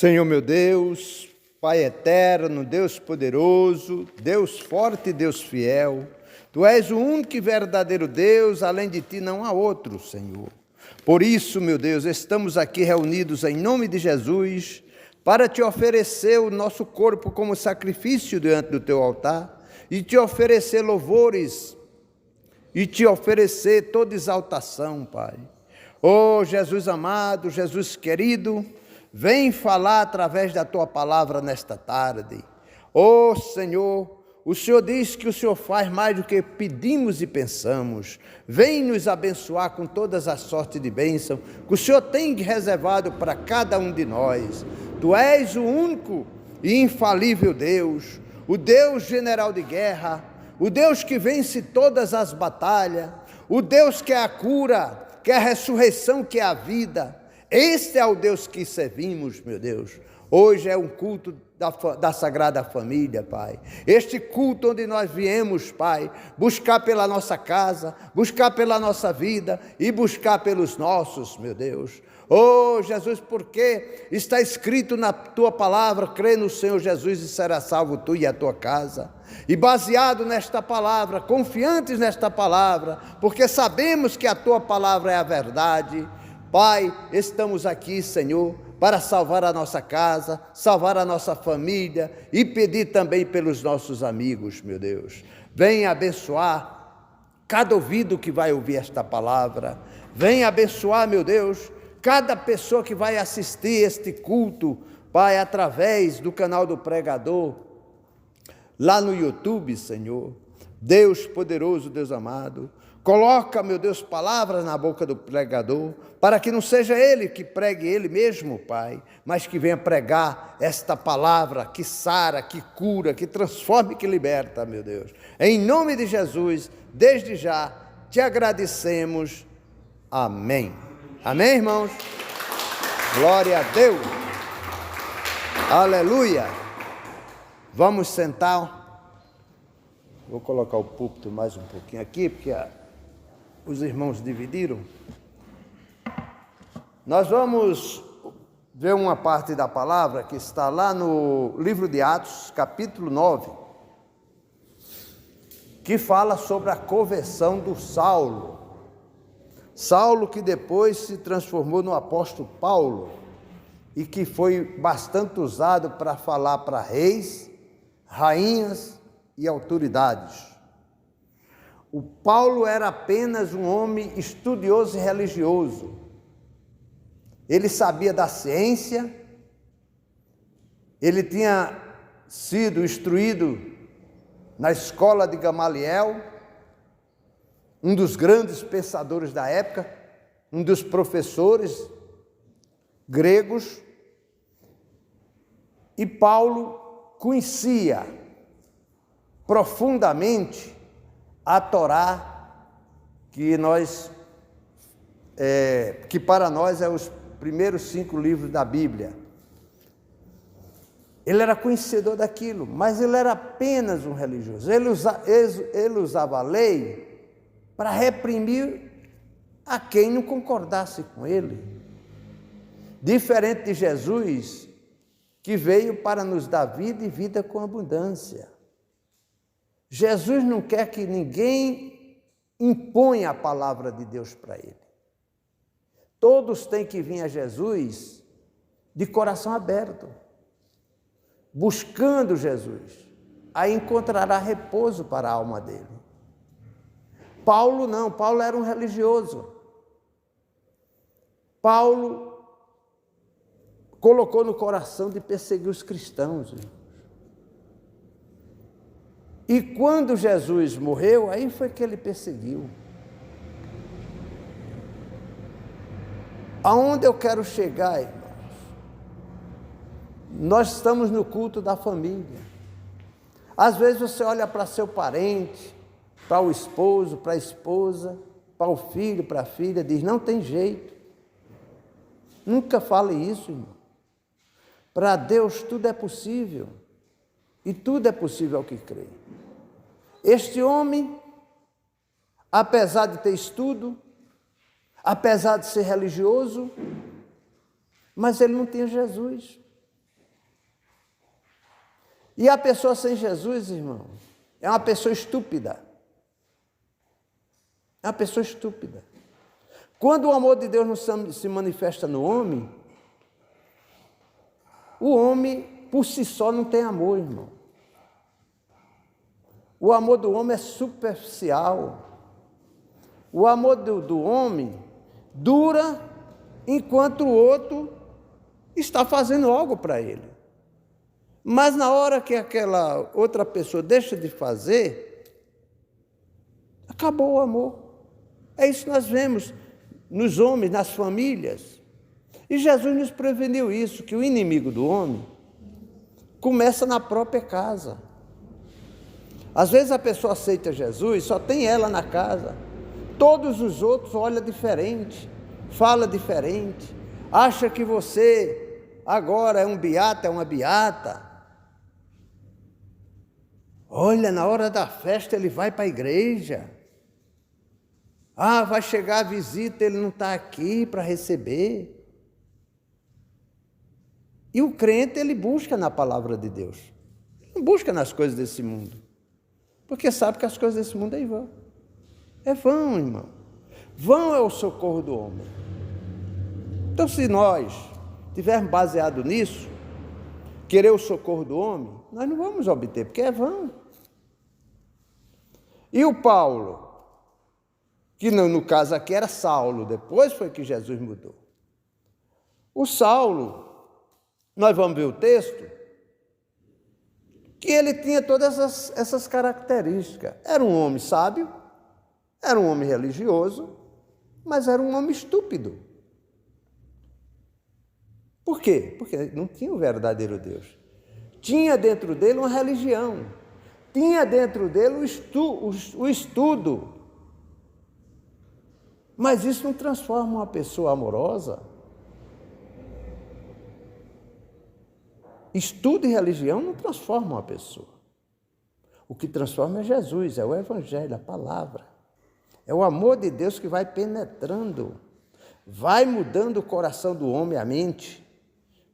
Senhor meu Deus, Pai eterno, Deus poderoso, Deus forte e Deus fiel, Tu és o único e verdadeiro Deus, além de Ti não há outro, Senhor. Por isso, meu Deus, estamos aqui reunidos em nome de Jesus, para Te oferecer o nosso corpo como sacrifício diante do Teu altar, e Te oferecer louvores, e Te oferecer toda exaltação, Pai. Oh, Jesus amado, Jesus querido, vem falar através da Tua palavra nesta tarde. Oh, Senhor, o Senhor diz que o Senhor faz mais do que pedimos e pensamos. Vem nos abençoar com todas as sortes de bênção que o Senhor tem reservado para cada um de nós. Tu és o único e infalível Deus, o Deus general de guerra, o Deus que vence todas as batalhas, o Deus que é a cura, que é a ressurreição, que é a vida. Este é o Deus que servimos, meu Deus. Hoje é um culto da Sagrada Família, Pai. Este culto onde nós viemos, Pai, buscar pela nossa casa, buscar pela nossa vida e buscar pelos nossos, meu Deus. Oh, Jesus, porque está escrito na Tua palavra, crê no Senhor Jesus e será salvo tu e a tua casa. E baseado nesta palavra, confiantes nesta palavra, porque sabemos que a Tua palavra é a verdade, Pai, estamos aqui, Senhor, para salvar a nossa casa, salvar a nossa família e pedir também pelos nossos amigos, meu Deus. Venha abençoar cada ouvido que vai ouvir esta palavra. Venha abençoar, meu Deus, cada pessoa que vai assistir este culto, Pai, através do canal do pregador, lá no YouTube, Senhor. Deus poderoso, Deus amado, coloca, meu Deus, palavras na boca do pregador, para que não seja ele que pregue ele mesmo, Pai, mas que venha pregar esta palavra que sara, que cura, que transforma e que liberta, meu Deus. Em nome de Jesus, desde já, te agradecemos. Amém. Amém, irmãos? Glória a Deus. Aleluia. Vamos sentar. Vou colocar o púlpito mais um pouquinho aqui, porque os irmãos dividiram. Nós vamos ver uma parte da palavra que está lá no livro de Atos, capítulo 9, que fala sobre a conversão do Saulo. Saulo que depois se transformou no apóstolo Paulo e que foi bastante usado para falar para reis, rainhas e autoridades. O Paulo era apenas um homem estudioso e religioso. Ele sabia da ciência, ele tinha sido instruído na escola de Gamaliel, um dos grandes pensadores da época, um dos professores gregos, e Paulo conhecia profundamente a Torá, que para nós é os primeiros 5 livros da Bíblia. Ele era conhecedor daquilo, mas ele era apenas um religioso. Ele usava a lei para reprimir a quem não concordasse com ele. Diferente de Jesus, que veio para nos dar vida e vida com abundância. Jesus não quer que ninguém imponha a palavra de Deus para ele. Todos têm que vir a Jesus de coração aberto, buscando Jesus. Aí encontrará repouso para a alma dele. Paulo não, Paulo era um religioso. Paulo colocou no coração de perseguir os cristãos. E quando Jesus morreu, aí foi que ele perseguiu. Aonde eu quero chegar, irmãos? Nós estamos no culto da família. Às vezes você olha para seu parente, para o esposo, para a esposa, para o filho, para a filha, diz, não tem jeito. Nunca fale isso, irmão. Para Deus tudo é possível. E tudo é possível ao que crê. Este homem, apesar de ter estudo, apesar de ser religioso, mas ele não tinha Jesus. E a pessoa sem Jesus, irmão, é uma pessoa estúpida. É uma pessoa estúpida. Quando o amor de Deus não se manifesta no homem, o homem por si só não tem amor, irmão. O amor do homem é superficial. O amor do homem dura enquanto o outro está fazendo algo para ele. Mas na hora que aquela outra pessoa deixa de fazer, acabou o amor. É isso que nós vemos nos homens, nas famílias. E Jesus nos preveniu isso, que o inimigo do homem começa na própria casa. Às vezes a pessoa aceita Jesus, só tem ela na casa. Todos os outros olham diferente, fala diferente, acha que você agora é um beata, é uma beata. Olha, na hora da festa ele vai para a igreja. Vai chegar a visita, ele não está aqui para receber. E o crente, ele busca na palavra de Deus. Ele não busca nas coisas desse mundo. Porque sabe que as coisas desse mundo é vão. É vão, irmão. Vão é o socorro do homem. Então, se nós tivermos baseado nisso, querer o socorro do homem, nós não vamos obter, porque é vão. E o Paulo, que no caso aqui era Saulo, depois foi que Jesus mudou. O Saulo, nós vamos ver o texto, que ele tinha todas essas características. Era um homem sábio, era um homem religioso, mas era um homem estúpido. Por quê? Porque não tinha o verdadeiro Deus. Tinha dentro dele uma religião, tinha dentro dele o estudo. Mas isso não transforma uma pessoa amorosa. Estudo e religião não transformam uma pessoa. O que transforma é Jesus, é o Evangelho, a palavra. É o amor de Deus que vai penetrando, vai mudando o coração do homem, a mente.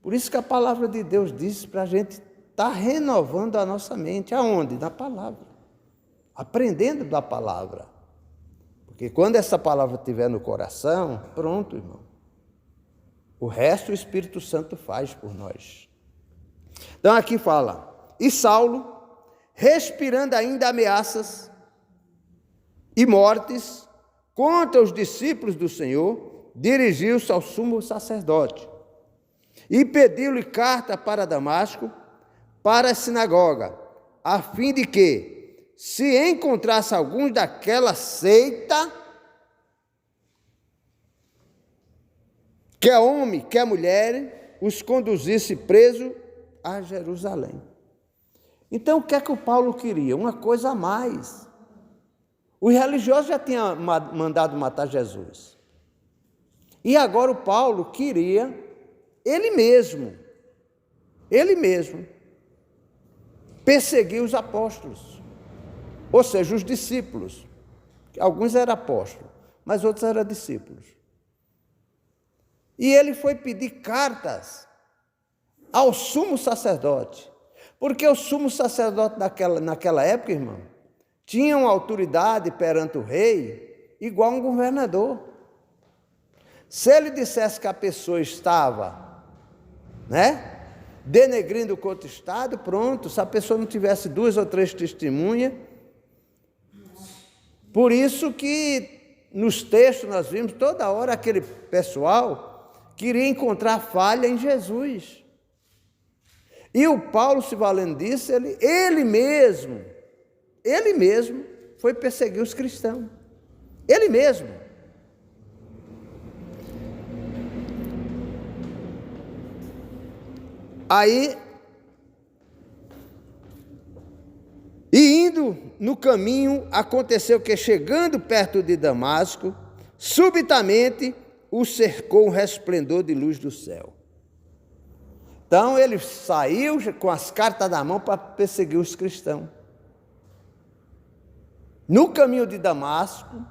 Por isso que a palavra de Deus diz para a gente estar renovando a nossa mente. Aonde? Na palavra. Aprendendo da palavra. Porque quando essa palavra estiver no coração, pronto, irmão. O resto o Espírito Santo faz por nós. Então aqui fala, e Saulo, respirando ainda ameaças e mortes contra os discípulos do Senhor, dirigiu-se ao sumo sacerdote e pediu-lhe carta para Damasco, para a sinagoga, a fim de que, se encontrasse alguns daquela seita, quer homem, quer mulher, os conduzisse preso a Jerusalém. Então, o que é que o Paulo queria? Uma coisa a mais. Os religiosos já tinham mandado matar Jesus. E agora o Paulo queria, ele mesmo, perseguir os apóstolos. Ou seja, os discípulos. Alguns eram apóstolos, mas outros eram discípulos. E ele foi pedir cartas ao sumo sacerdote, porque o sumo sacerdote naquela época, irmão, tinha uma autoridade perante o rei igual a um governador. Se ele dissesse que a pessoa estava, denegrindo o outro estado, pronto, se a pessoa não tivesse 2 ou 3 testemunhas. Por isso que nos textos nós vimos toda hora aquele pessoal queria encontrar falha em Jesus. E o Paulo, se valendo disso, ele mesmo foi perseguir os cristãos. Ele mesmo. Aí, e indo no caminho, aconteceu que, chegando perto de Damasco, subitamente o cercou um resplendor de luz do céu. Então ele saiu com as cartas na mão para perseguir os cristãos. No caminho de Damasco,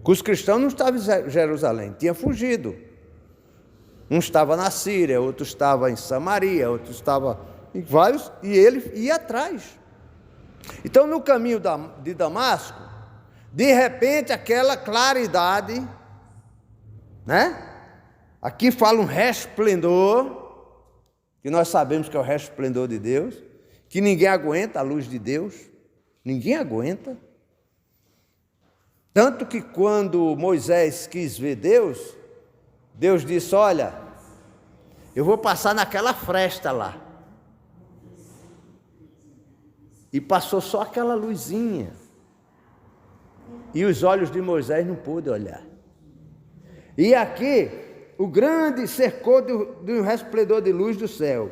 que os cristãos não estavam em Jerusalém, tinham fugido. Um estava na Síria, outro estava em Samaria, outro estava e ele ia atrás. Então, no caminho de Damasco, de repente, aquela claridade, né? Aqui fala um resplendor, que nós sabemos que é o resplendor de Deus, que ninguém aguenta a luz de Deus, ninguém aguenta. Tanto que quando Moisés quis ver Deus, Deus disse: olha, eu vou passar naquela fresta lá. E passou só aquela luzinha. E os olhos de Moisés não pôde olhar. E aqui, o grande cercou de um resplendor de luz do céu.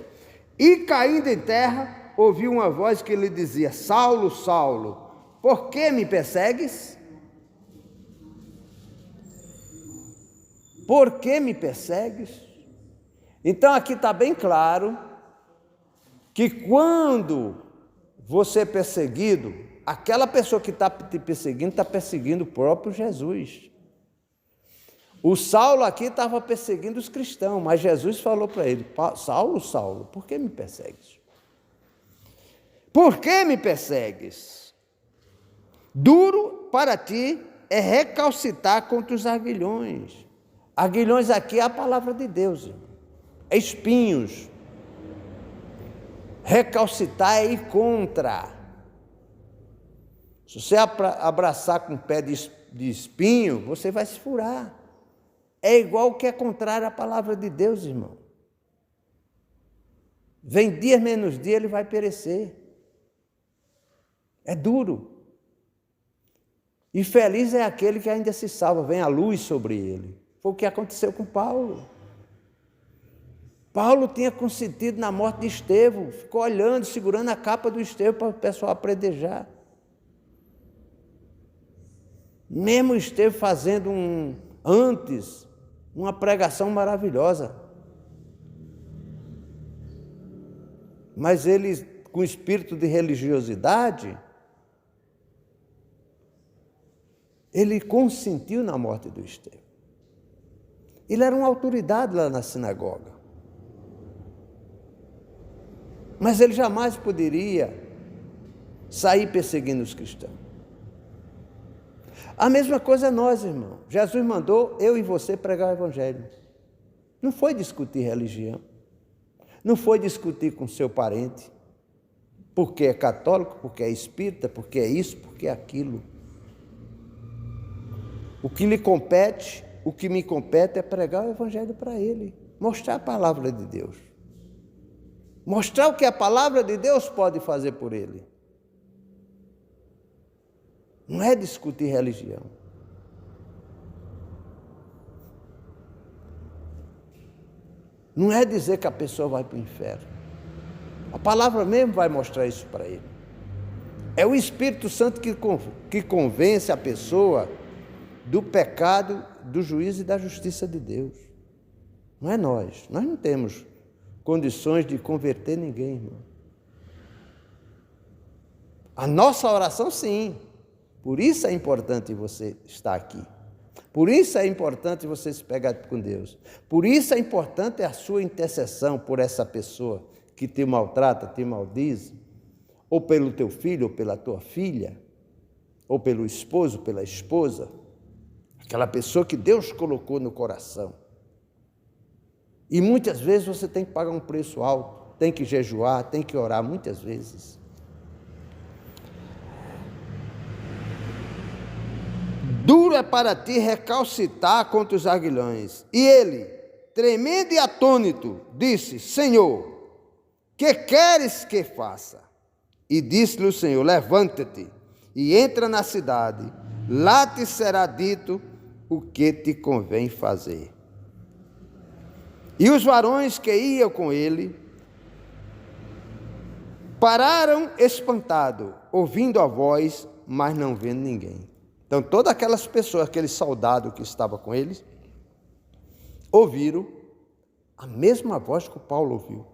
E caindo em terra, ouviu uma voz que lhe dizia: Saulo, Saulo, por que me persegues? Por que me persegues? Então aqui está bem claro que quando você é perseguido, aquela pessoa que está te perseguindo, está perseguindo o próprio Jesus. O Saulo aqui estava perseguindo os cristãos, mas Jesus falou para ele: Saulo, Saulo, por que me persegues? Por que me persegues? Duro para ti é recalcitar contra os aguilhões. Aguilhões aqui é a palavra de Deus, é espinhos. Recalcitar é ir contra. Se você abraçar com o pé de espinho, você vai se furar. É igual o que é contrário à palavra de Deus, irmão. Vem dia menos dia, ele vai perecer. É duro. E feliz é aquele que ainda se salva, vem a luz sobre ele. Foi o que aconteceu com Paulo. Paulo tinha consentido na morte de Estevão, ficou olhando, segurando a capa do Estevão para o pessoal apredejar. Mesmo Estevão fazendo antes uma pregação maravilhosa. Mas ele, com espírito de religiosidade, ele consentiu na morte do Estevão. Ele era uma autoridade lá na sinagoga. Mas ele jamais poderia sair perseguindo os cristãos. A mesma coisa nós, irmão. Jesus mandou eu e você pregar o Evangelho. Não foi discutir religião. Não foi discutir com seu parente. Porque é católico, porque é espírita, porque é isso, porque é aquilo. O que lhe compete, o que me compete é pregar o Evangelho para ele. Mostrar a palavra de Deus. Mostrar o que a palavra de Deus pode fazer por ele. Não é discutir religião. Não é dizer que a pessoa vai para o inferno. A palavra mesmo vai mostrar isso para ele. É o Espírito Santo que convence a pessoa do pecado, do juízo e da justiça de Deus. Não é nós. Nós não temos condições de converter ninguém, irmão. A nossa oração, sim. Por isso é importante você estar aqui. Por isso é importante você se pegar com Deus. Por isso é importante a sua intercessão por essa pessoa que te maltrata, te maldiz, ou pelo teu filho, ou pela tua filha, ou pelo esposo, pela esposa, aquela pessoa que Deus colocou no coração. E muitas vezes você tem que pagar um preço alto, tem que jejuar, tem que orar muitas vezes. Duro é para ti recalcitar contra os aguilhões. E ele, tremendo e atônito, disse: Senhor, que queres que faça? E disse-lhe o Senhor: levanta-te e entra na cidade, lá te será dito o que te convém fazer. E os varões que iam com ele pararam espantados, ouvindo a voz, mas não vendo ninguém. Então, todas aquelas pessoas, aqueles soldados que estavam com eles, ouviram a mesma voz que o Paulo ouviu.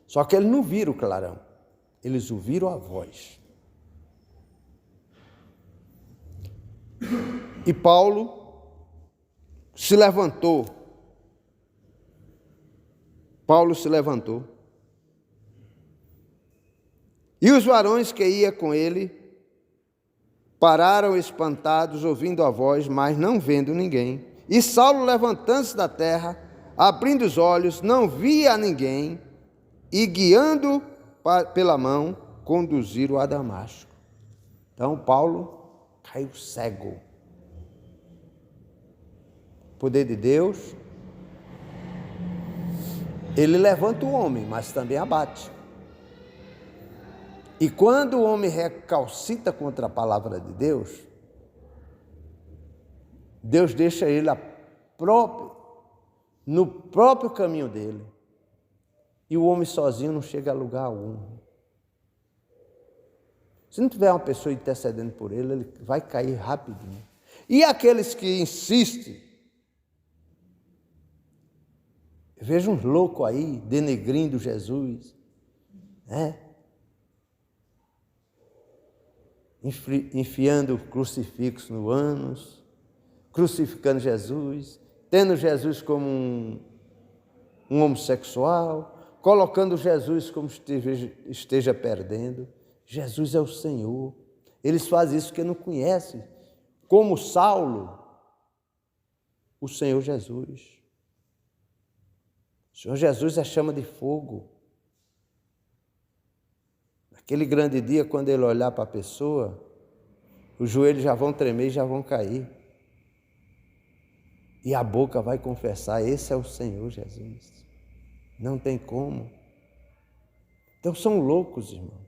Só que eles não viram o clarão, eles ouviram a voz. E Paulo se levantou. E os varões que iam com ele pararam espantados, ouvindo a voz, mas não vendo ninguém. E Saulo, levantando-se da terra, abrindo os olhos, não via ninguém, e guiando pela mão, conduziram a Damasco. Então Paulo caiu cego. O poder de Deus, ele levanta o homem, mas também abate. E quando o homem recalcita contra a palavra de Deus, Deus deixa ele no próprio caminho dele. E o homem sozinho não chega a lugar algum. Se não tiver uma pessoa intercedendo por ele, ele vai cair rapidinho. E aqueles que insistem, eu vejo uns loucos aí denegrindo Jesus, né? Enfiando crucifixo no ânus, crucificando Jesus, tendo Jesus como um homossexual, colocando Jesus como esteja perdendo. Jesus é o Senhor. Eles fazem isso porque não conhecem, como Saulo, o Senhor Jesus. O Senhor Jesus é chama de fogo. Aquele grande dia, quando ele olhar para a pessoa, os joelhos já vão tremer e já vão cair. E a boca vai confessar, esse é o Senhor Jesus. Não tem como. Então são loucos, irmão.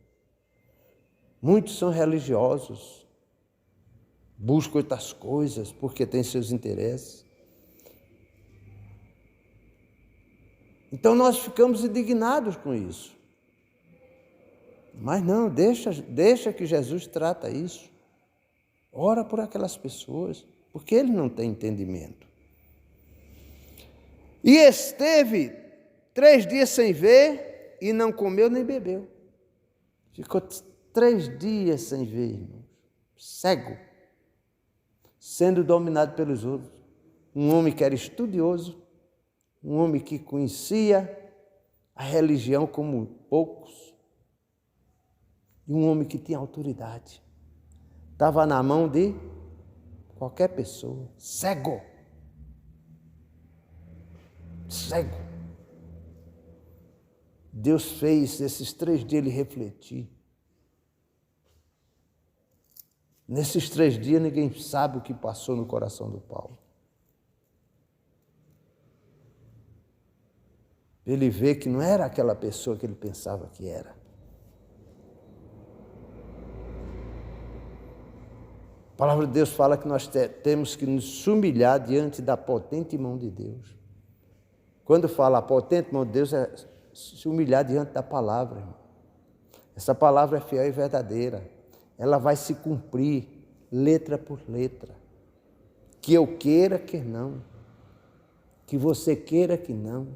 Muitos são religiosos, buscam outras coisas porque têm seus interesses. Então nós ficamos indignados com isso. Mas não, deixa que Jesus trata isso. Ora por aquelas pessoas, porque ele não tem entendimento. E esteve 3 dias sem ver e não comeu nem bebeu. Ficou 3 dias sem ver, irmãos, cego, sendo dominado pelos outros. Um homem que era estudioso, um homem que conhecia a religião como poucos, e um homem que tinha autoridade. Estava na mão de qualquer pessoa, cego. Cego. Deus fez esses 3 dias ele refletir. Nesses 3 dias ninguém sabe o que passou no coração do Paulo. Ele vê que não era aquela pessoa que ele pensava que era. A palavra de Deus fala que nós temos que nos humilhar diante da potente mão de Deus. Quando fala a potente mão de Deus, é se humilhar diante da palavra, irmão. Essa palavra é fiel e verdadeira. Ela vai se cumprir, letra por letra. Que eu queira que não. Que você queira que não.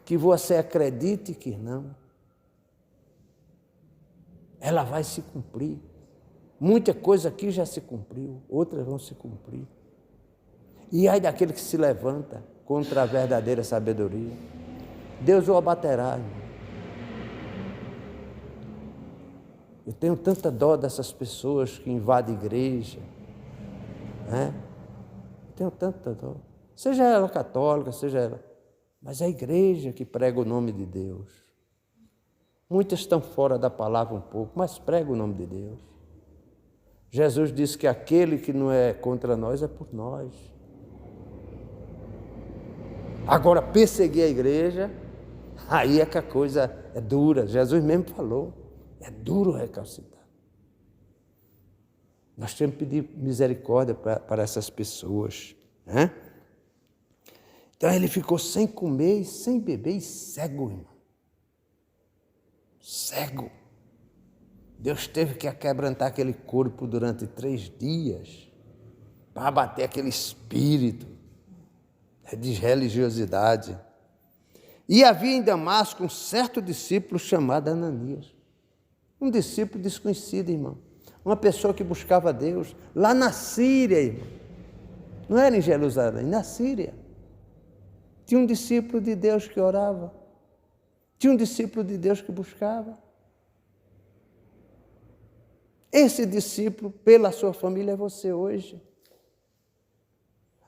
Que você acredite que não. Ela vai se cumprir. Muita coisa aqui já se cumpriu, outras vão se cumprir. E ai daquele que se levanta contra a verdadeira sabedoria, Deus o abaterá, irmão. Eu tenho tanta dó dessas pessoas que invadem a igreja, né? Eu tenho tanta dó. Seja ela católica, seja ela... Mas é a igreja que prega o nome de Deus. Muitas estão fora da palavra um pouco, mas prega o nome de Deus. Jesus disse que aquele que não é contra nós é por nós. Agora, perseguir a igreja, aí é que a coisa é dura. Jesus mesmo falou, é duro recalcitar. Nós temos que pedir misericórdia para essas pessoas, né? Então ele ficou sem comer, sem beber e cego, irmão. Cego. Deus teve que aquebrantar aquele corpo durante 3 dias para abater aquele espírito de religiosidade. E havia em Damasco um certo discípulo chamado Ananias. Um discípulo desconhecido, irmão. Uma pessoa que buscava Deus lá na Síria, irmão. Não era em Jerusalém, na Síria. Tinha um discípulo de Deus que orava. Tinha um discípulo de Deus que buscava. Esse discípulo, pela sua família, é você hoje.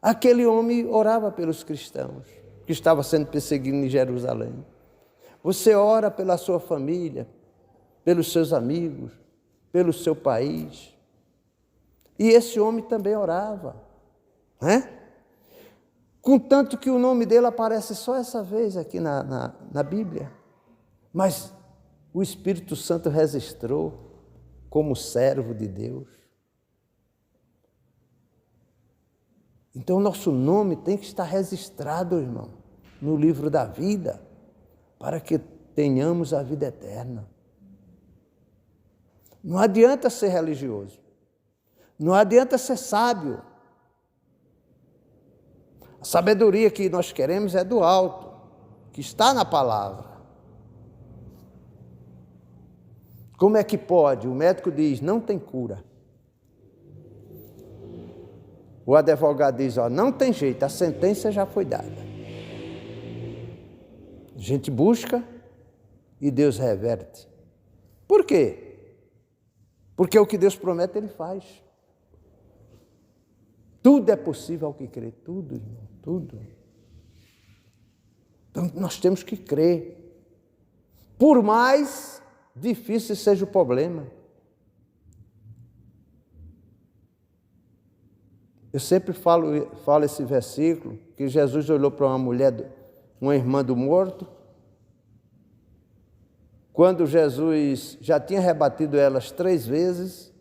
Aquele homem orava pelos cristãos que estavam sendo perseguidos em Jerusalém. Você ora pela sua família, pelos seus amigos, pelo seu país. E esse homem também orava, né? Contanto que o nome dele aparece só essa vez aqui na Bíblia. Mas o Espírito Santo registrou como servo de Deus. Então, nosso nome tem que estar registrado, irmão, no livro da vida, para que tenhamos a vida eterna. Não adianta ser religioso. Não adianta ser sábio. A sabedoria que nós queremos é do alto, que está na palavra. Como é que pode? O médico diz, não tem cura. O advogado diz, não tem jeito, a sentença já foi dada. A gente busca e Deus reverte. Por quê? Porque o que Deus promete, Ele faz. Tudo é possível ao que crê, tudo, irmão, tudo. Então, nós temos que crer. Por mais difícil seja o problema. Eu sempre falo esse versículo, que Jesus olhou para uma mulher, uma irmã do morto, quando Jesus já tinha rebatido elas 3 vezes,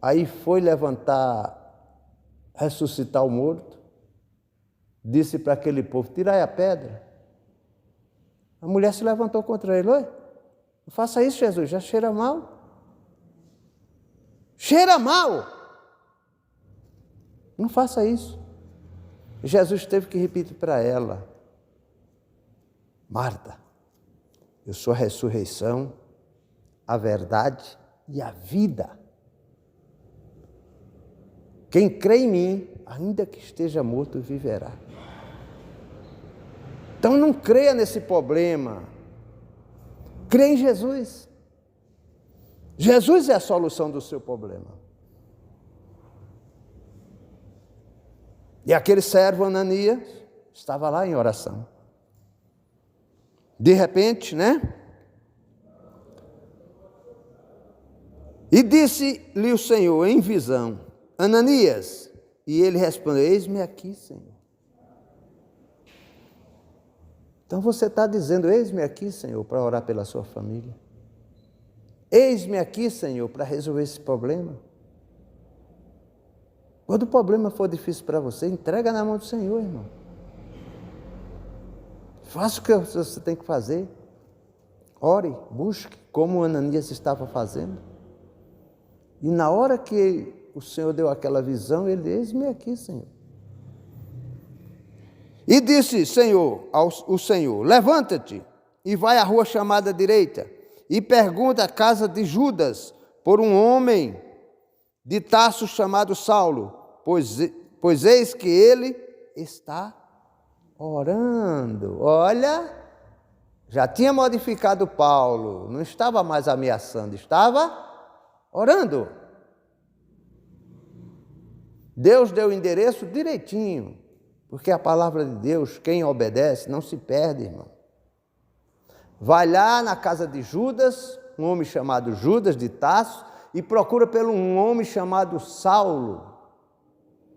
aí foi levantar, ressuscitar o morto, disse para aquele povo, tirai a pedra. A mulher se levantou contra ele, oi, não faça isso, Jesus, já cheira mal. Cheira mal! Não faça isso. Jesus teve que repetir para ela, Marta, eu sou a ressurreição, a verdade e a vida. Quem crê em mim, ainda que esteja morto, viverá. Então não creia nesse problema. Creia em Jesus. Jesus é a solução do seu problema. E aquele servo Ananias estava lá em oração. De repente, né? E disse-lhe o Senhor em visão, Ananias, e ele respondeu, eis-me aqui, Senhor. Então você está dizendo, eis-me aqui, Senhor, para orar pela sua família. Eis-me aqui, Senhor, para resolver esse problema. Quando o problema for difícil para você, entrega na mão do Senhor, irmão. Faça o que você tem que fazer. Ore, busque, como Ananias estava fazendo. E na hora que o Senhor deu aquela visão, ele disse, eis-me aqui, Senhor. E disse, o Senhor, levanta-te e vai à rua chamada direita e pergunta à casa de Judas por um homem de Tarso chamado Saulo, pois eis que ele está orando. Olha, já tinha modificado Paulo, não estava mais ameaçando, estava orando. Deus deu o endereço direitinho, porque a palavra de Deus, quem obedece, não se perde, irmão. Vai lá na casa de Judas, um homem chamado Judas de Tarso, e procura por um homem chamado Saulo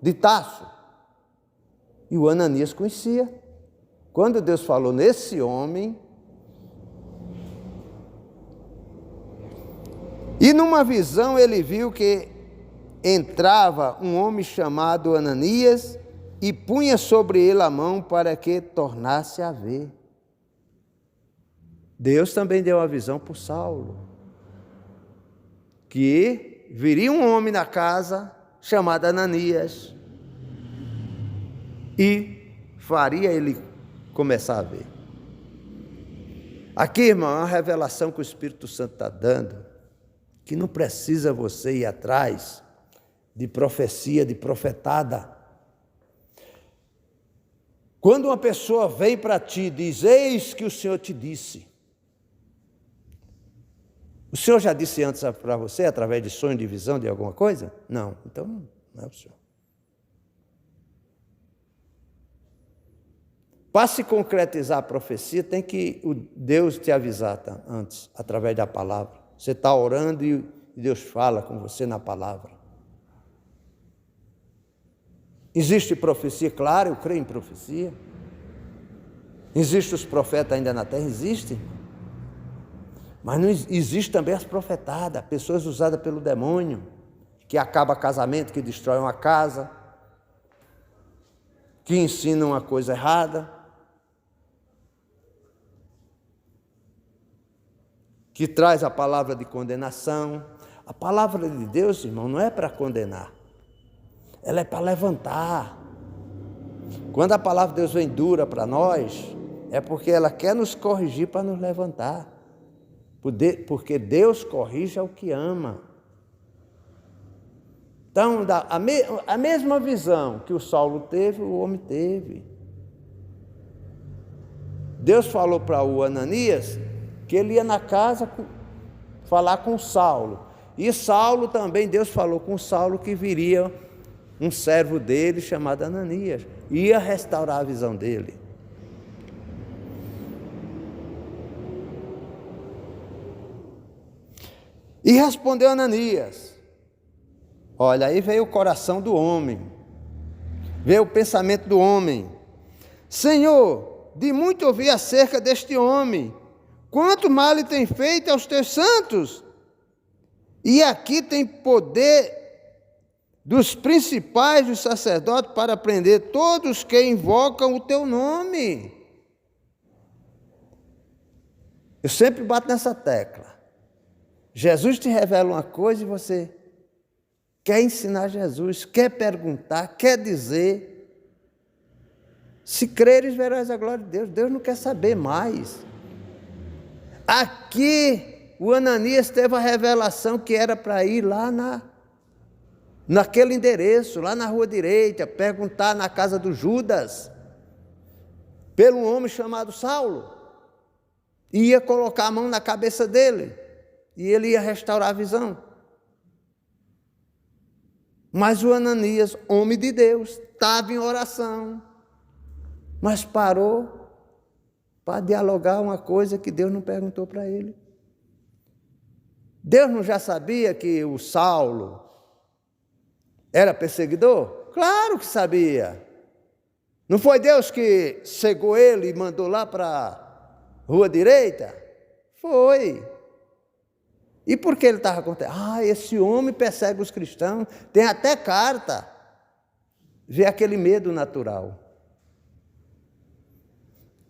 de Tarso. E o Ananias conhecia. Quando Deus falou nesse homem, e numa visão ele viu que entrava um homem chamado Ananias e punha sobre ele a mão para que tornasse a ver. Deus também deu a visão para o Saulo, que viria um homem na casa chamado Ananias e faria ele começar a ver. Aqui, irmão, é uma revelação que o Espírito Santo está dando, que não precisa você ir atrás de profecia, de profetada. Quando uma pessoa vem para ti e diz, eis que o Senhor te disse, O Senhor já disse antes para você, através de sonho, de visão, de alguma coisa? Não, então não é o Senhor. Para se concretizar a profecia, tem que Deus te avisar antes, através da palavra. Você está orando e Deus fala com você na palavra. Existe profecia? Claro, eu creio em profecia. Existem os profetas ainda na terra? Existem. Mas não existe também as profetadas, pessoas usadas pelo demônio, que acaba casamento, que destrói uma casa, que ensinam uma coisa errada, que traz a palavra de condenação. A palavra de Deus, irmão, não é para condenar, ela é para levantar. Quando a palavra de Deus vem dura para nós, é porque ela quer nos corrigir para nos levantar. Porque Deus corrige ao que ama. Então, a mesma visão que o Saulo teve, o homem teve. Deus falou para o Ananias que ele ia na casa falar com Saulo. E Saulo também, Deus falou com Saulo que viria um servo dele chamado Ananias. Ia restaurar a visão dele. E respondeu Ananias. Olha, aí veio o coração do homem, veio o pensamento do homem. Senhor, de muito ouvi acerca deste homem, quanto mal ele tem feito aos teus santos, e aqui tem poder dos principais dos sacerdotes para prender todos que invocam o teu nome. Eu sempre bato nessa tecla. Jesus te revela uma coisa e você quer ensinar Jesus, quer perguntar, quer dizer. Se creres, verás a glória de Deus. Deus não quer saber mais. Aqui, o Ananias teve a revelação que era para ir lá naquele endereço, lá na rua direita, perguntar na casa do Judas, pelo homem chamado Saulo. E ia colocar a mão na cabeça dele. E ele ia restaurar a visão. Mas o Ananias, homem de Deus, estava em oração, mas parou para dialogar uma coisa que Deus não perguntou para ele. Deus não já sabia que o Saulo era perseguidor? Claro que sabia. Não foi Deus que cegou ele e mandou lá para a rua direita? Foi. E por que ele estava contente? Esse homem persegue os cristãos, tem até carta. Vê aquele medo natural.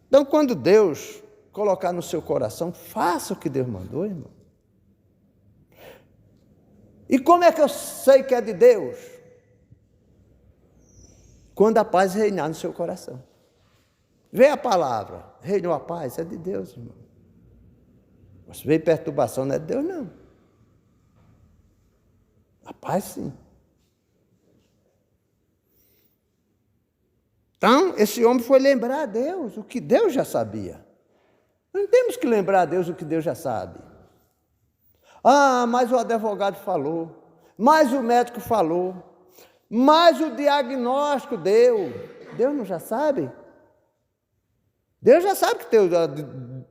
Então, quando Deus colocar no seu coração, faça o que Deus mandou, irmão. E como é que eu sei que é de Deus? Quando a paz reinar no seu coração. Vê a palavra, reinou a paz, é de Deus, irmão. Mas veio perturbação, não é de Deus, não. A paz, sim. Então, esse homem foi lembrar a Deus o que Deus já sabia. Não temos que lembrar a Deus o que Deus já sabe. Mas o advogado falou, mas o médico falou, mas o diagnóstico deu. Deus não já sabe? Deus já sabe que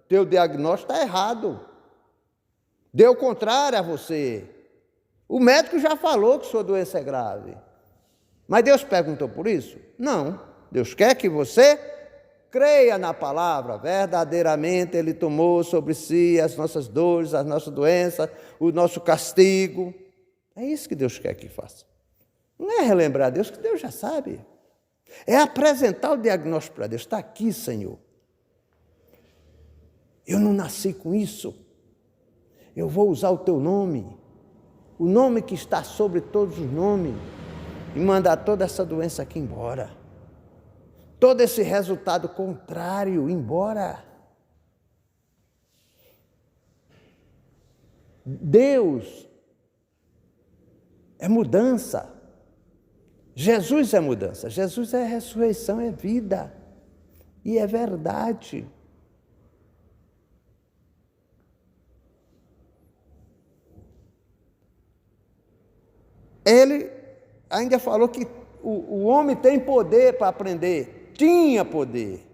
teu diagnóstico está errado. Deu o contrário a você. O médico já falou que sua doença é grave. Mas Deus perguntou por isso? Não. Deus quer que você creia na palavra. Verdadeiramente Ele tomou sobre si as nossas dores, as nossas doenças, o nosso castigo. É isso que Deus quer que faça. Não é relembrar a Deus, que Deus já sabe. É apresentar o diagnóstico para Deus. Está aqui, Senhor. Eu não nasci com isso. Eu vou usar o teu nome, o nome que está sobre todos os nomes, e mandar toda essa doença aqui embora. Todo esse resultado contrário embora. Deus é mudança. Jesus é mudança. Jesus é ressurreição, é vida. E é verdade. Ele ainda falou que o homem tem poder para aprender. Tinha poder,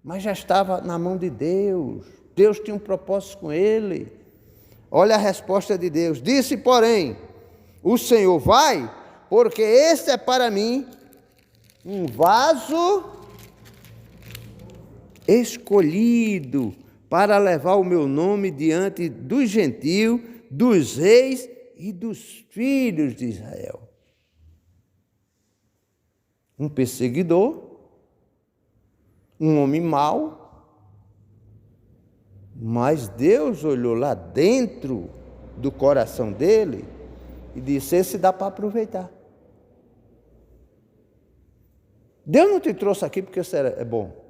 mas já estava na mão de Deus. Deus tinha um propósito com ele. Olha a resposta de Deus. Disse, porém, o Senhor: vai, porque este é para mim um vaso escolhido para levar o meu nome diante dos gentios, dos reis e dos filhos de Israel. Um perseguidor, um homem mau, mas Deus olhou lá dentro do coração dele e disse: esse dá para aproveitar. Deus não te trouxe aqui porque você é bom.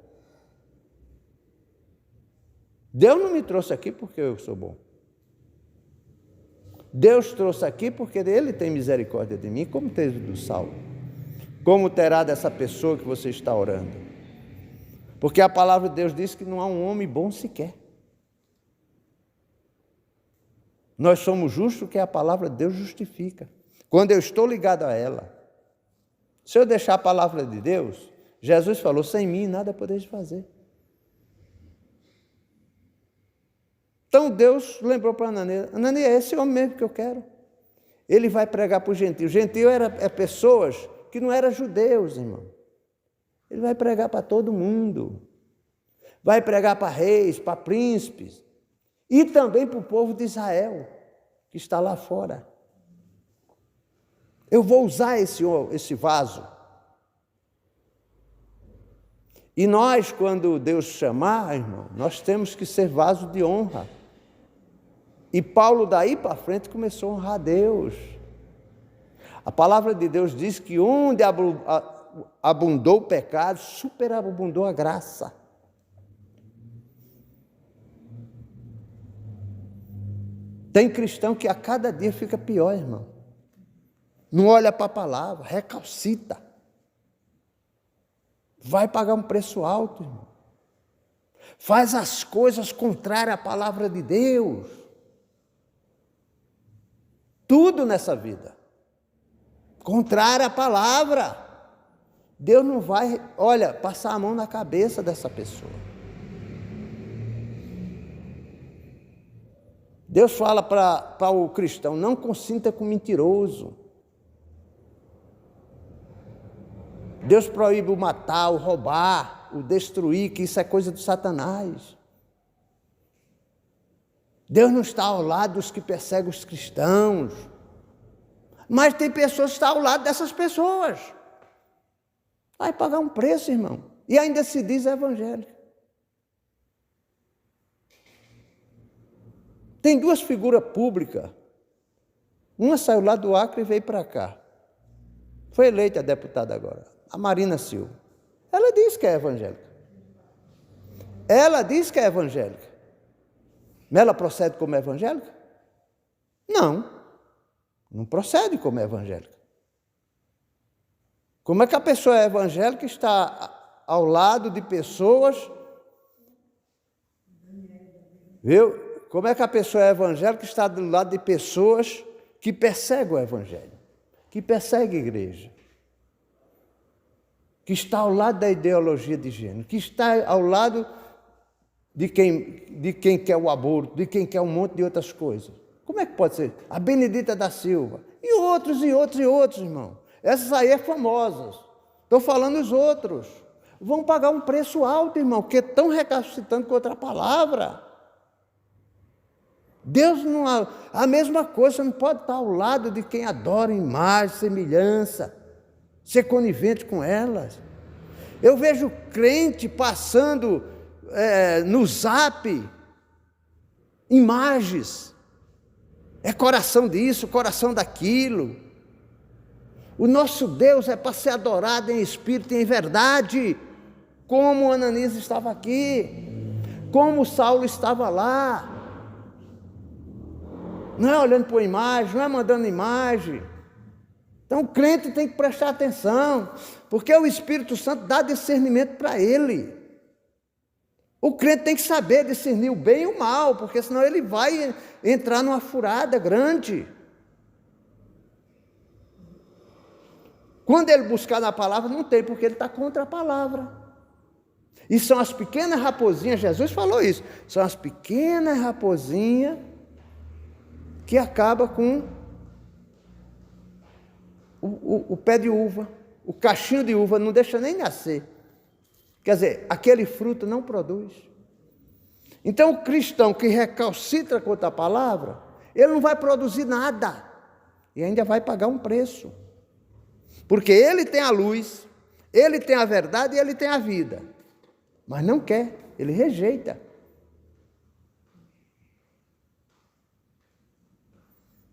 Deus não me trouxe aqui porque eu sou bom. Deus trouxe aqui porque Ele tem misericórdia de mim, como teve do Saulo. Como terá dessa pessoa que você está orando? Porque a palavra de Deus diz que não há um homem bom sequer. Nós somos justos porque a palavra de Deus justifica. Quando eu estou ligado a ela. Se eu deixar a palavra de Deus, Jesus falou: sem mim nada podeis fazer. Então Deus lembrou para Ananias: Ananias, é esse homem mesmo que eu quero. Ele vai pregar para os gentios. Gentio é pessoas que não eram judeus, irmão. Ele vai pregar para todo mundo. Vai pregar para reis, para príncipes. E também para o povo de Israel, que está lá fora. Eu vou usar esse vaso. E nós, quando Deus chamar, irmão, nós temos que ser vaso de honra. E Paulo, daí para frente, começou a honrar a Deus. A palavra de Deus diz que onde abundou o pecado, superabundou a graça. Tem cristão que a cada dia fica pior, irmão. Não olha para a palavra, recalcita. Vai pagar um preço alto, irmão. Faz as coisas contrárias à palavra de Deus. Tudo nessa vida. Contrário à palavra. Deus não vai, passar a mão na cabeça dessa pessoa. Deus fala para o cristão: não consinta com mentiroso. Deus proíbe o matar, o roubar, o destruir, que isso é coisa de Satanás. Deus não está ao lado dos que perseguem os cristãos. Mas tem pessoas que estão ao lado dessas pessoas. Vai pagar um preço, irmão. E ainda se diz evangélico. Tem duas figuras públicas. Uma saiu lá do Acre e veio para cá. Foi eleita deputada agora. A Marina Silva. Ela diz que é evangélica. Ela diz que é evangélica. Mas ela procede como evangélica? Não. Não procede como evangélica. Como é que a pessoa evangélica está ao lado de pessoas... Viu? Como é que a pessoa evangélica está do lado de pessoas que perseguem o evangelho, que perseguem a igreja, que está ao lado da ideologia de gênero, que está ao lado de quem quer o aborto, de quem quer um monte de outras coisas? Como é que pode ser? A Benedita da Silva, e outros, irmão. Essas aí é famosas. Estou falando os outros. Vão pagar um preço alto, irmão, porque estão recalcitrando contra a palavra. Deus não... A mesma coisa, você não pode estar ao lado de quem adora imagem, semelhança, ser conivente com elas. Eu vejo crente passando no Zap imagens. É coração disso, coração daquilo. O nosso Deus é para ser adorado em espírito e em verdade, como Ananias estava aqui, como Saulo estava lá. Não é olhando para a imagem, não é mandando imagem. Então o crente tem que prestar atenção, porque o Espírito Santo dá discernimento para ele. O crente tem que saber discernir o bem e o mal, porque senão ele vai entrar numa furada grande. Quando ele buscar na palavra, não tem, porque ele está contra a palavra. E são as pequenas raposinhas, Jesus falou isso, são as pequenas raposinhas que acabam com o pé de uva, o cachinho de uva, não deixa nem nascer. Quer dizer, aquele fruto não produz. Então, o cristão que recalcitra contra a palavra, ele não vai produzir nada e ainda vai pagar um preço. Porque ele tem a luz, ele tem a verdade e ele tem a vida. Mas não quer, ele rejeita.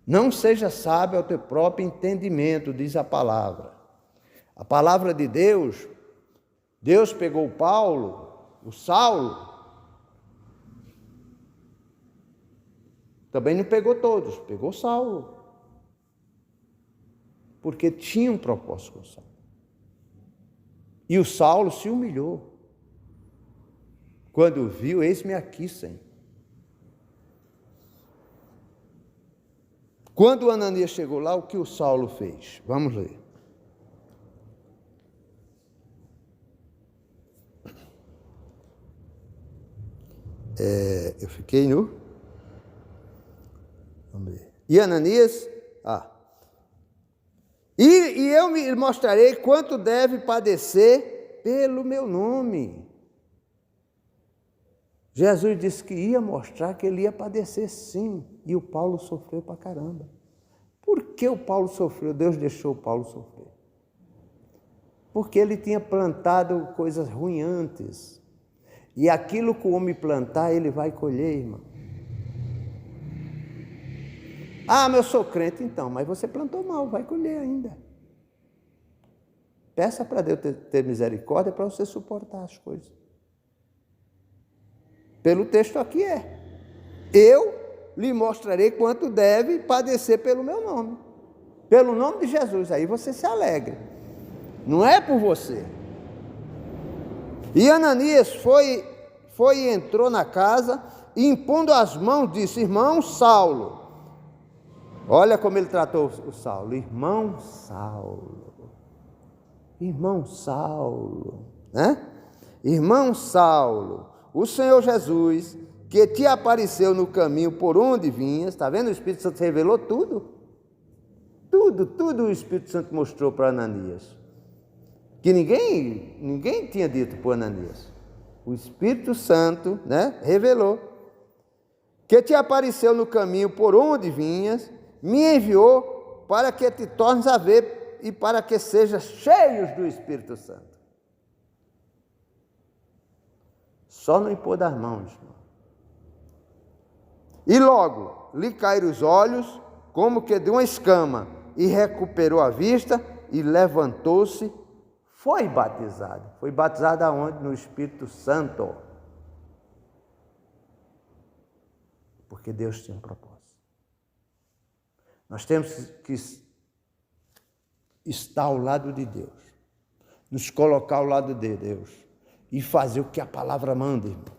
Não seja sábio ao teu próprio entendimento, diz a palavra. A palavra de Deus, Deus pegou Paulo, o Saulo, também não pegou todos, pegou Saulo. Porque tinha um propósito com Saulo. E o Saulo se humilhou. Quando viu, eis-me aqui, Senhor. Quando Ananias chegou lá, o que o Saulo fez? Vamos ler. Eu fiquei no... Vamos ver. E Ananias... E eu me mostrarei quanto deve padecer pelo meu nome. Jesus disse que ia mostrar que ele ia padecer sim. E o Paulo sofreu pra caramba. Por que o Paulo sofreu? Deus deixou o Paulo sofrer. Porque ele tinha plantado coisas ruins antes. E aquilo que o homem plantar, ele vai colher, irmão. Ah, mas eu sou crente, então, mas você plantou mal, vai colher ainda. Peça para Deus ter misericórdia para você suportar as coisas. Pelo texto aqui é: eu lhe mostrarei quanto deve padecer pelo meu nome. Pelo nome de Jesus, aí você se alegre. Não é por você. E Ananias foi e entrou na casa e impondo as mãos disse: irmão Saulo. Olha como ele tratou o Saulo, irmão Saulo, né? Irmão Saulo, o Senhor Jesus, que te apareceu no caminho por onde vinhas, está vendo? O Espírito Santo revelou tudo, tudo o Espírito Santo mostrou para Ananias, que ninguém tinha dito para Ananias, o Espírito Santo, né, revelou, que te apareceu no caminho por onde vinhas, me enviou para que te tornes a ver e para que sejas cheios do Espírito Santo. Só não impor das mãos, irmão. E logo lhe caíram os olhos, como que de uma escama, e recuperou a vista, e levantou-se, foi batizado. Foi batizado aonde? No Espírito Santo. Porque Deus tinha um propósito. Nós temos que estar ao lado de Deus, nos colocar ao lado de Deus e fazer o que a palavra manda, irmão.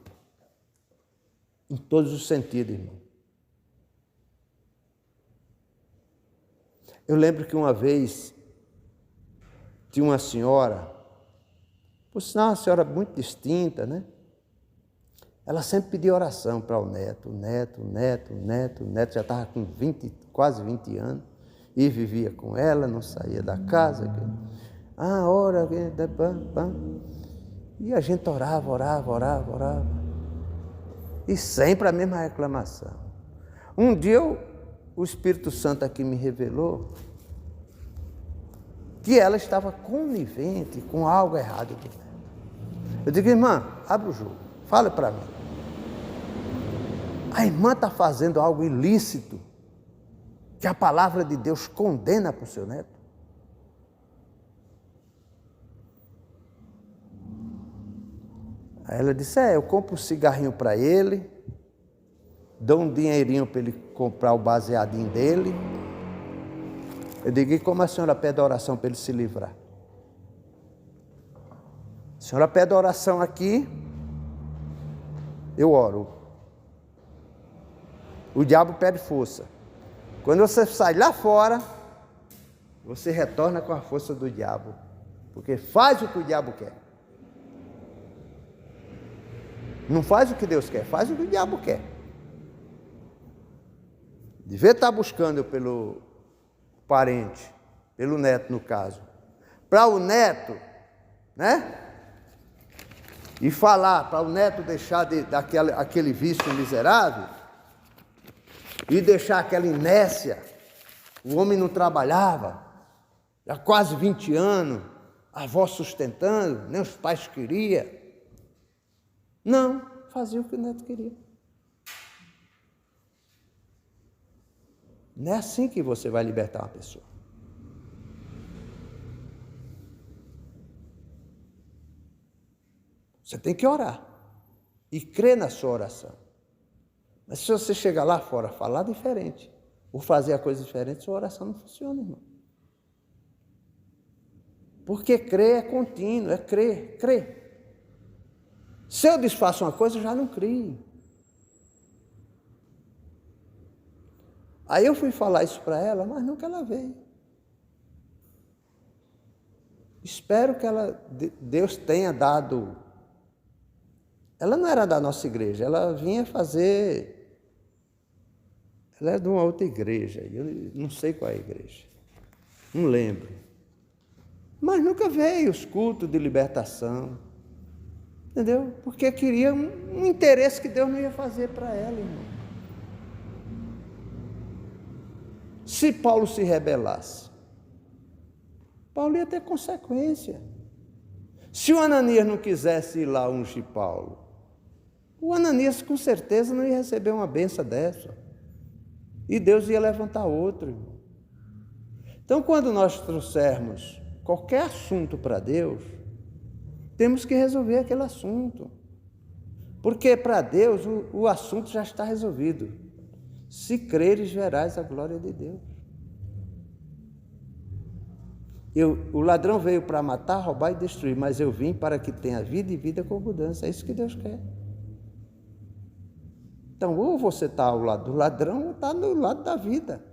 Em todos os sentidos, irmão. Eu lembro que uma vez tinha uma senhora, por sinal uma senhora muito distinta, né? Ela sempre pedia oração para o neto, o neto já estava com quase 20 anos, e vivia com ela, não saía da casa. Ora, e a gente orava, e sempre a mesma reclamação. Um dia o Espírito Santo aqui me revelou que ela estava conivente com algo errado. Eu digo: irmã, abre o jogo, fala para mim. A irmã está fazendo algo ilícito que a palavra de Deus condena para o seu neto? Aí ela disse: eu compro um cigarrinho para ele, dou um dinheirinho para ele comprar o baseadinho dele. Eu digo: e como a senhora pede oração para ele se livrar? A senhora pede oração aqui, eu oro. O diabo pede força. Quando você sai lá fora, você retorna com a força do diabo, porque faz o que o diabo quer. Não faz o que Deus quer, faz o que o diabo quer. Devia estar buscando pelo parente, pelo neto no caso, para o neto, né? E falar para o neto deixar daquele vício miserável e deixar aquela inércia. O homem não trabalhava, há quase 20 anos, a avó sustentando, nem os pais queriam. Não, fazia o que o neto queria. Não é assim que você vai libertar uma pessoa. Você tem que orar e crer na sua oração. Mas se você chegar lá fora, falar diferente, ou fazer a coisa diferente, sua oração não funciona, irmão. Porque crer é contínuo, é crer. Se eu desfaço uma coisa, eu já não crio. Aí eu fui falar isso para ela, mas nunca ela veio. Espero que Deus tenha dado. Ela não era da nossa igreja, ela vinha fazer. Ela é de uma outra igreja, eu não sei qual é a igreja, não lembro. Mas nunca veio os cultos de libertação, entendeu? Porque queria um interesse que Deus não ia fazer para ela, irmão. Se Paulo se rebelasse, Paulo ia ter consequência. Se o Ananias não quisesse ir lá ungir Paulo, o Ananias com certeza não ia receber uma benção dessa. E Deus ia levantar outro, irmão. Então, quando nós trouxermos qualquer assunto para Deus, temos que resolver aquele assunto. Porque para Deus o assunto já está resolvido. Se creres, verás a glória de Deus. O ladrão veio para matar, roubar e destruir, mas eu vim para que tenha vida e vida com abundância. É isso que Deus quer. Então, ou você está ao lado do ladrão, ou está no lado da vida.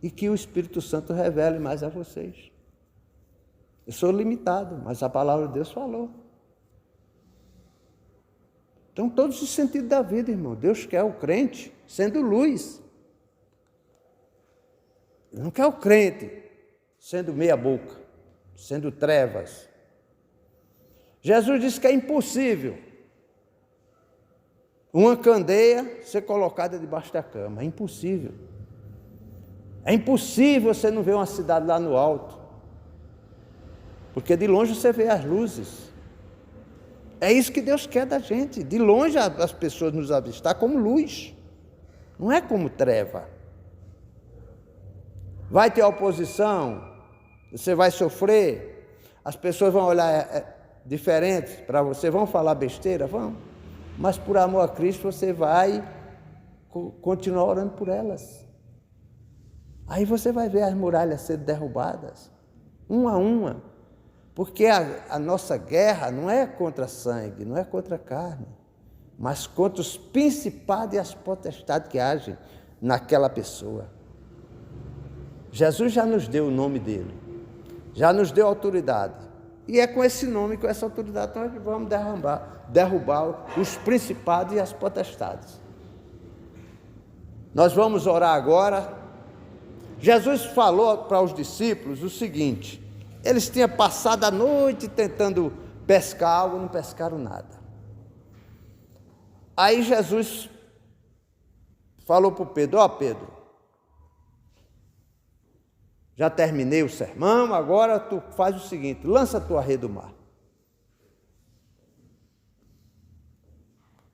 E que o Espírito Santo revele mais a vocês. Eu sou limitado, mas a palavra de Deus falou. Então, todos os sentidos da vida, irmão. Deus quer o crente sendo luz. Ele não quer o crente sendo meia boca, sendo trevas. Jesus disse que é impossível uma candeia ser colocada debaixo da cama. É impossível. É impossível você não ver uma cidade lá no alto. Porque de longe você vê as luzes. É isso que Deus quer da gente. De longe as pessoas nos avistar como luz. Não é como treva. Vai ter oposição, você vai sofrer, as pessoas vão olhar diferentes para você, vão falar besteira, vão. Mas por amor a Cristo você vai continuar orando por elas. Aí você vai ver as muralhas sendo derrubadas, uma a uma. Porque a nossa guerra não é contra sangue, não é contra carne, mas contra os principados e as potestades que agem naquela pessoa. Jesus já nos deu o nome dele, já nos deu autoridade. E é com esse nome, com essa autoridade, nós vamos derrubar os principados e as potestades. Nós vamos orar agora. Jesus falou para os discípulos o seguinte: eles tinham passado a noite tentando pescar algo, não pescaram nada. Aí Jesus falou para o Pedro: ó Pedro, já terminei o sermão, agora tu faz o seguinte, lança a tua rede no mar.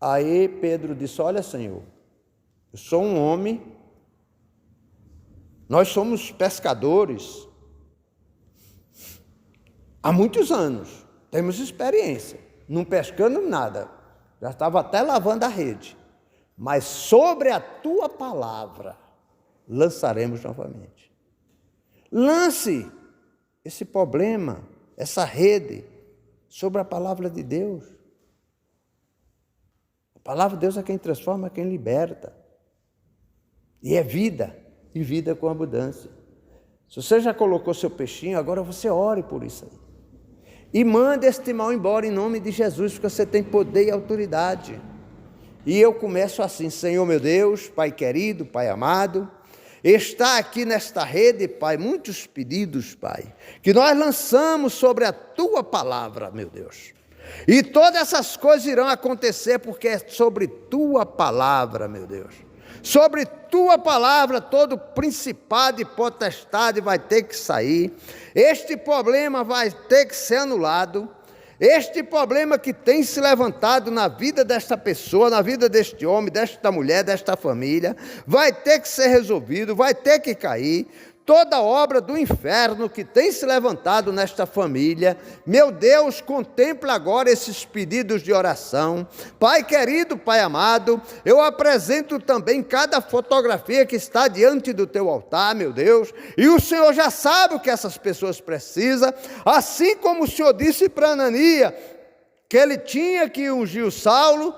Aí Pedro disse: olha, Senhor, eu sou um homem, nós somos pescadores há muitos anos, temos experiência, não pescando nada, já estava até lavando a rede, mas sobre a tua palavra lançaremos novamente. Lance esse problema, essa rede, sobre a palavra de Deus. A palavra de Deus é quem transforma, é quem liberta. E é vida, e vida com abundância. Se você já colocou seu peixinho, agora você ore por isso aí. E manda este mal embora em nome de Jesus, porque você tem poder e autoridade. E eu começo assim: Senhor meu Deus, Pai querido, Pai amado, está aqui nesta rede, Pai, muitos pedidos, Pai, que nós lançamos sobre a Tua palavra, meu Deus. E todas essas coisas irão acontecer porque é sobre Tua palavra, meu Deus. Sobre Tua palavra todo principado e potestade vai ter que sair. Este problema vai ter que ser anulado. Este problema que tem se levantado na vida desta pessoa, na vida deste homem, desta mulher, desta família, vai ter que ser resolvido, vai ter que cair. Toda obra do inferno que tem se levantado nesta família, meu Deus, contempla agora esses pedidos de oração. Pai querido, Pai amado, eu apresento também cada fotografia que está diante do teu altar, meu Deus, e o Senhor já sabe o que essas pessoas precisam, assim como o Senhor disse para Ananias, que ele tinha que ungir o Saulo,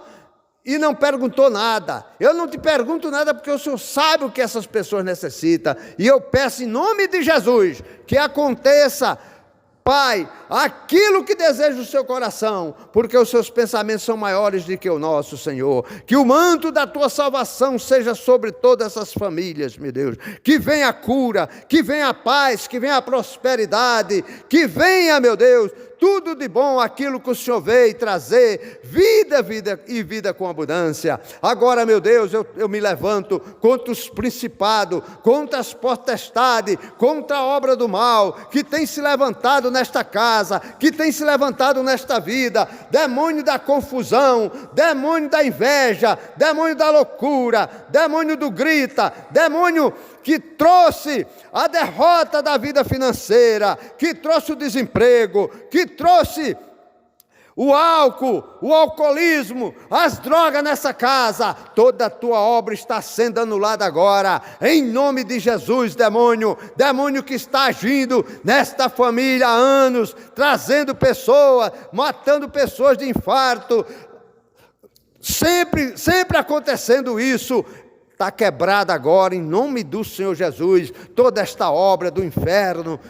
e não perguntou nada. Eu não te pergunto nada porque o Senhor sabe o que essas pessoas necessitam. E eu peço em nome de Jesus que aconteça, Pai, aquilo que deseja o seu coração, porque os seus pensamentos são maiores do que o nosso, Senhor. Que o manto da tua salvação seja sobre todas essas famílias, meu Deus. Que venha a cura, que venha a paz, que venha a prosperidade, que venha, meu Deus, tudo de bom, aquilo que o Senhor veio trazer, vida e vida com abundância. Agora, meu Deus, eu me levanto contra os principados, contra as potestades, contra a obra do mal, que tem se levantado nesta casa, que tem se levantado nesta vida, demônio da confusão, demônio da inveja, demônio da loucura, demônio do grita, demônio que trouxe a derrota da vida financeira, que trouxe o desemprego, que trouxe o álcool, o alcoolismo, as drogas nessa casa, toda a tua obra está sendo anulada agora, em nome de Jesus, demônio que está agindo nesta família há anos, trazendo pessoas, matando pessoas de infarto, sempre acontecendo isso. Está quebrada agora, em nome do Senhor Jesus, toda esta obra do inferno,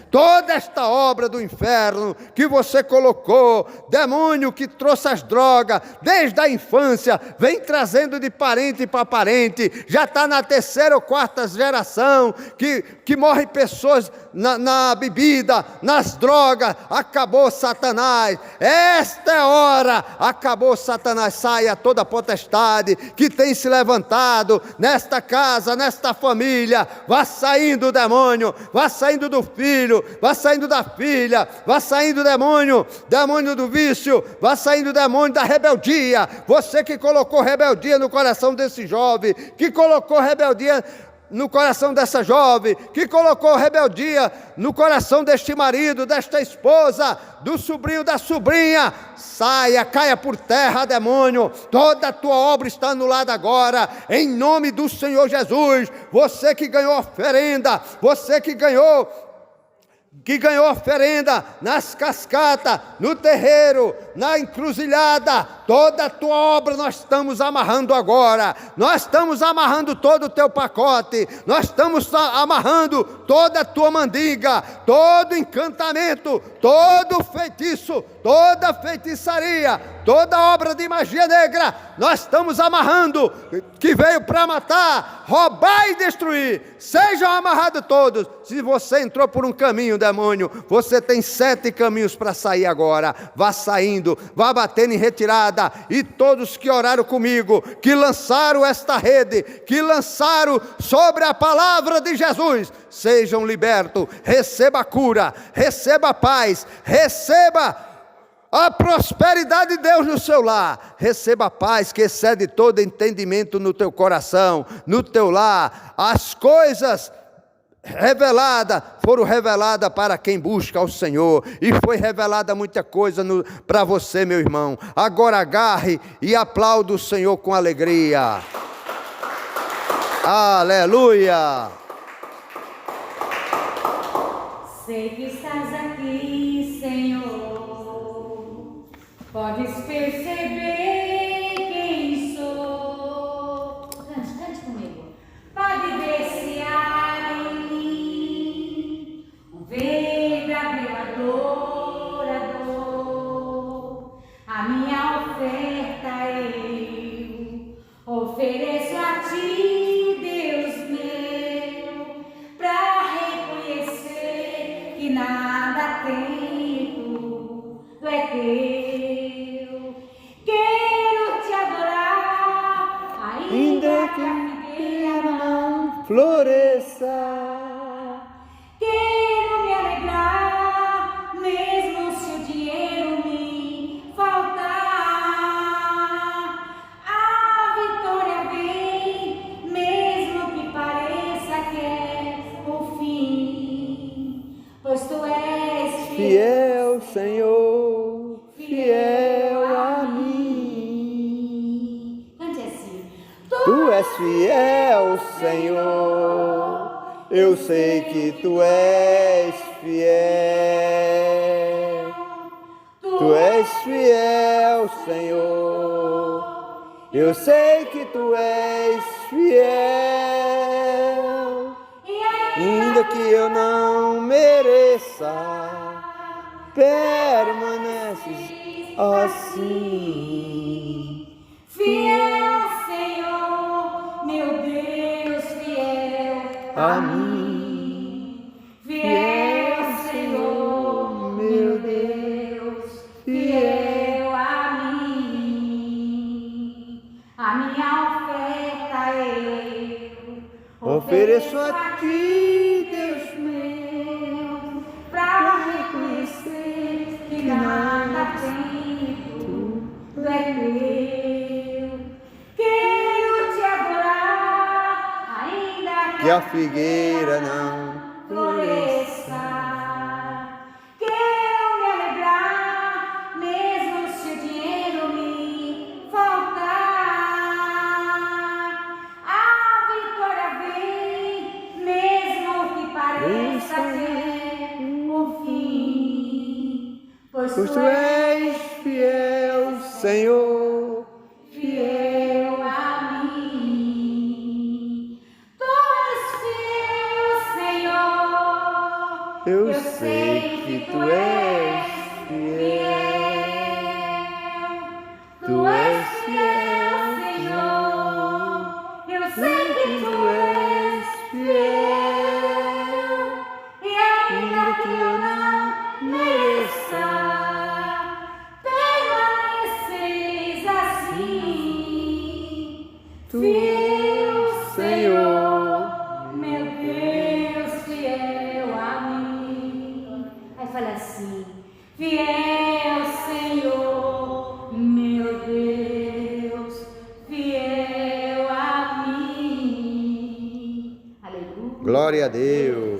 que você colocou, demônio que trouxe as drogas, desde a infância, vem trazendo de parente para parente, já está na terceira ou quarta geração, que morrem pessoas na bebida, nas drogas. Acabou Satanás, esta é a hora, acabou Satanás, saia toda a potestade que tem se levantado nesta casa, nesta família, vá saindo o demônio, vá saindo do filho, vá saindo da filha, vá saindo o demônio do vício, vá saindo o demônio da rebeldia. Você que colocou rebeldia no coração desse jovem, que colocou rebeldia no coração dessa jovem, que colocou rebeldia no coração deste marido, desta esposa, do sobrinho, da sobrinha, saia, caia por terra, demônio, toda a tua obra está anulada agora, em nome do Senhor Jesus. Você que ganhou oferenda, você que ganhou oferenda nas cascatas, no terreiro, na encruzilhada, toda a tua obra nós estamos amarrando agora, nós estamos amarrando todo o teu pacote, nós estamos amarrando toda a tua mandinga, todo encantamento, todo feitiço, toda feitiçaria, toda obra de magia negra, nós estamos amarrando, que veio para matar, roubar e destruir. Sejam amarrados todos. Se você entrou por um caminho, demônio, você tem 7 caminhos para sair agora. Vá saindo, vá batendo em retirada. E todos que oraram comigo, que lançaram esta rede, que lançaram sobre a palavra de Jesus, sejam libertos. Receba a cura, receba a paz, receba a prosperidade de Deus no seu lar. Receba a paz que excede todo entendimento no teu coração, no teu lar. As coisas foram reveladas para quem busca ao Senhor, e foi revelada muita coisa para você, meu irmão. Agora agarre e aplaude o Senhor com alegria. Aleluia. Sei que estás aqui, Senhor. Podes perceber quem sou. Cante comigo. Pode ver. que a figueira não floresça. Quero me alegrar, mesmo se o dinheiro me faltar. A vitória vem, mesmo que pareça que é o fim. Pois tu és Fiel, Senhor, fiel a mim. Cante assim. Tu és fiel, Senhor. Eu sei que tu és fiel. Tu és fiel, Senhor. Eu sei que tu és fiel. Ainda que eu não mereça, permaneces assim. Fiel, Senhor, meu Deus, fiel A mim, fiel, Senhor, meu Deus, fiel a mim. A minha oferta eu ofereço a ti, Deus meu, para reconhecer que nada tenho, tudo é meu. Quero te adorar, ainda que a figueira não floresça. Quero me alegrar, mesmo se o dinheiro me faltar. A vitória vem, mesmo que pareça ser o fim. Pois Pois tu és fiel, Senhor. fiel a mim. Tu és fiel, Senhor. Eu sei que tu és fiel. Tu és fiel, Senhor. Eu sei que tu és fiel. E ainda que eu não mereça, permaneces assim. Fiel, Senhor, meu Deus, fiel a mim. Aí fala assim: fiel, Senhor, meu Deus, fiel a mim. Aleluia. Glória a Deus.